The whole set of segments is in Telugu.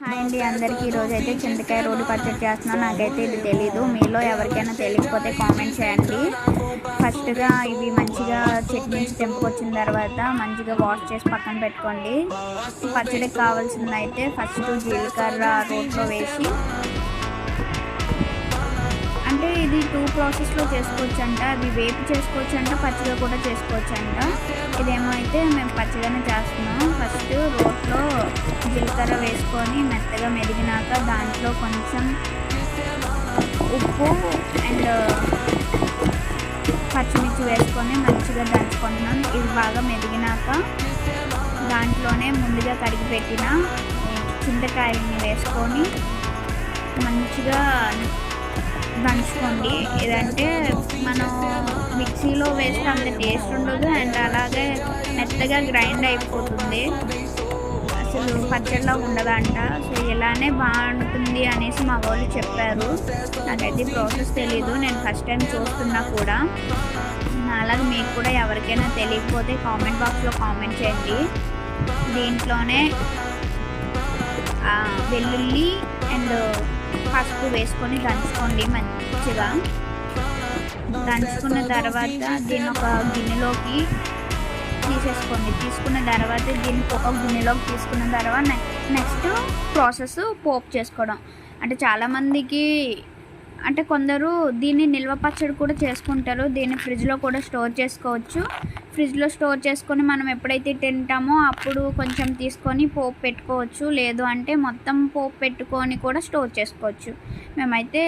హాయ్ అండి అందరికీ. ఈరోజు అయితే చింతకాయ రోడ్డు పచ్చడి చేస్తున్నాను. నాకైతే ఇది తెలీదు, మీలో ఎవరికైనా తెలియకపోతే కామెంట్ చేయండి. ఫస్ట్గా ఇవి మంచిగా చెట్టు నుంచి తెంపుకొచ్చిన తర్వాత మంచిగా వాష్ చేసి పక్కన పెట్టుకోండి. పచ్చడికి కావాల్సింది అయితే ఫస్ట్ జీలకర్ర రోట్లో వేసి, అంటే ఇది 2 ప్రాసెస్లో చేసుకోవచ్చు అంట. అది వేపు చేసుకోవచ్చు అంట, పచ్చిగా కూడా చేసుకోవచ్చు అంట. ఇదేమో అయితే మేము పచ్చిగానే చేస్తున్నాం. ఫస్ట్ రోట్లో జీలకర్ర వేసుకొని మెత్తగా మెదిగినాక దాంట్లో కొంచెం ఉప్పు అండ్ పచ్చిమిర్చి వేసుకొని మంచిగా దంచుకుంటున్నాం. ఇది బాగా మెదిగినాక దాంట్లోనే ముందుగా కడిగి పెట్టిన చింతకాయలని వేసుకొని మంచిగా దంచుకోండి. ఇదంటే మనం మిక్సీలో వేస్తే అంత టేస్ట్ ఉండదు అండ్ అలాగే మెత్తగా గ్రైండ్ అయిపోతుంది, అసలు పచ్చడిలా ఉండదంట. సో ఇలానే బాగుంటుంది అనేసి మా వాళ్ళు చెప్పారు. నాకైతే ప్రాసెస్ తెలీదు, నేను ఫస్ట్ టైం చూస్తున్నా కూడా. అలాగే మీకు కూడా ఎవరికైనా తెలియకపోతే కామెంట్ బాక్స్లో కామెంట్ చేయండి. దీంట్లోనే వెల్లుల్లి అండ్ పసుపు వేసుకొని దంచుకోండి. మంచిగా దంచుకున్న తర్వాత దీన్ని ఒక గిన్నెలోకి తీసేసుకోండి. తీసుకున్న తర్వాత దీన్ని ఒక గిన్నెలోకి తీసుకున్న తర్వాత నెక్స్ట్ ప్రాసెస్ పోపు చేసుకోవడం. అంటే చాలామందికి, అంటే కొందరు దీన్ని నిల్వ పచ్చడి కూడా చేసుకుంటారు. దీన్ని ఫ్రిడ్జ్లో కూడా స్టోర్ చేసుకోవచ్చు. ఫ్రిడ్జ్లో స్టోర్ చేసుకొని మనం ఎప్పుడైతే తింటామో అప్పుడు కొంచెం తీసుకొని పోపు పెట్టుకోవచ్చు. లేదు అంటే మొత్తం పోపు పెట్టుకొని కూడా స్టోర్ చేసుకోవచ్చు. మేమైతే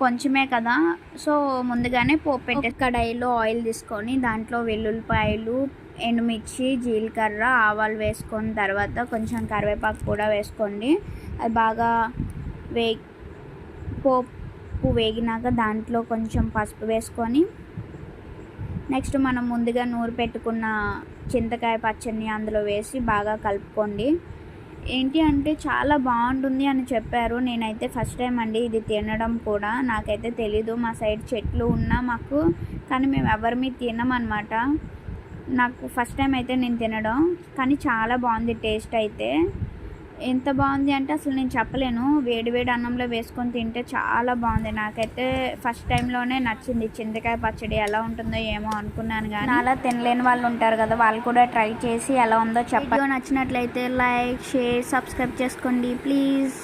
కొంచెమే కదా, సో ముందుగానే పోపు పెట్టే కడాయిలో ఆయిల్ తీసుకొని దాంట్లో వెల్లుల్లిపాయలు, ఎండుమిర్చి, జీలకర్ర, ఆవాలు వేసుకొని తర్వాత కొంచెం కరివేపాకు కూడా వేసుకోండి. అది బాగా పోపు వేగినాక దాంట్లో కొంచెం పసుపు వేసుకొని నెక్స్ట్ మనం ముందుగా నూరు పెట్టుకున్న చింతకాయ పచ్చడిని అందులో వేసి బాగా కలుపుకోండి. ఏంటి అంటే చాలా బాగుంటుంది అని చెప్పారు. నేనైతే ఫస్ట్ టైం అండి ఇది తినడం కూడా. నాకైతే తెలీదు, మా సైడ్ చెట్లు ఉన్నా మాకు, కానీ మేము ఎవరిమీ తినమన్నమాట. నాకు ఫస్ట్ టైం అయితే నేను తినడం, కానీ చాలా బాగుంది టేస్ట్ అయితే. ఎంత బాగుంది అంటే అసలు నేను చెప్పలేను. వేడి వేడి అన్నంలో వేసుకొని తింటే చాలా బాగుంది. నాకైతే ఫస్ట్ టైంలోనే నచ్చింది. చింతకాయ పచ్చడి ఎలా ఉంటుందో ఏమో అనుకున్నాను, కానీ అలా తినలేని వాళ్ళు ఉంటారు కదా, వాళ్ళు కూడా ట్రై చేసి ఎలా ఉందో చెప్పండి. నచ్చినట్లయితే లైక్, షేర్, సబ్స్క్రైబ్ చేసుకోండి ప్లీజ్.